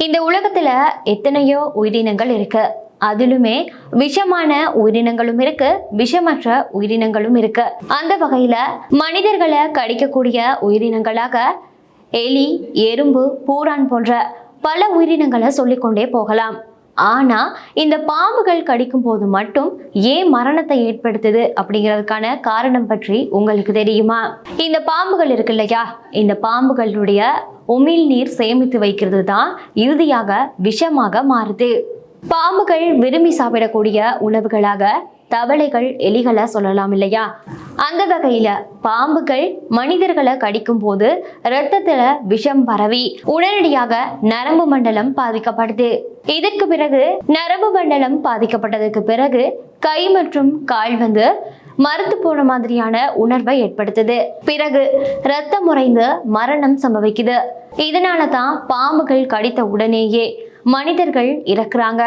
இந்த உலகத்துல எத்தனையோ உயிரினங்கள் இருக்கு. அதிலுமே விஷமான உயிரினங்களும் இருக்கு, விஷமற்ற உயிரினங்களும் இருக்கு. அந்த வகையில மனிதர்களை கடிக்கக்கூடிய உயிரினங்களாக எலி, எறும்பு, பூரான் போன்ற பல உயிரினங்களை சொல்லிக்கொண்டே போகலாம். ஆனா இந்த பாம்புகள் கடிக்கும் போது மட்டும் ஏன் மரணத்தை ஏற்படுத்துது அப்படிங்கிறதுக்கான காரணம் பற்றி உங்களுக்கு தெரியுமா? இந்த பாம்புகள் இருக்கு இல்லையா, இந்த பாம்புகளுடைய உமிழ்நீர் சேமித்து வைக்கிறது தான் இறுதியாக விஷமாக மாறுது. பாம்புகள் விரும்பி சாப்பிடக்கூடிய உணவுகளாக தவளைகள், எலிகளை சொல்லலாம் இல்லையா? அந்த வகையில பாம்புகள் மனிதர்களை கடிக்கும் போது இரத்தத்துல விஷம் பரவி உடனடியாக நரம்பு மண்டலம் பாதிக்கப்படுது. இதற்கு பிறகு நரம்பு மண்டலம் பாதிக்கப்பட்டதுக்கு பிறகு கை மற்றும் கால் மறுத்து போன மாதிரியான உணர்வை ஏற்படுத்துது. பிறகு ரத்தம் உறைந்து மரணம் சம்பவிக்குது. இதனால தான் பாம்புகள் கடித்த உடனேயே மனிதர்கள் இறக்குறாங்க.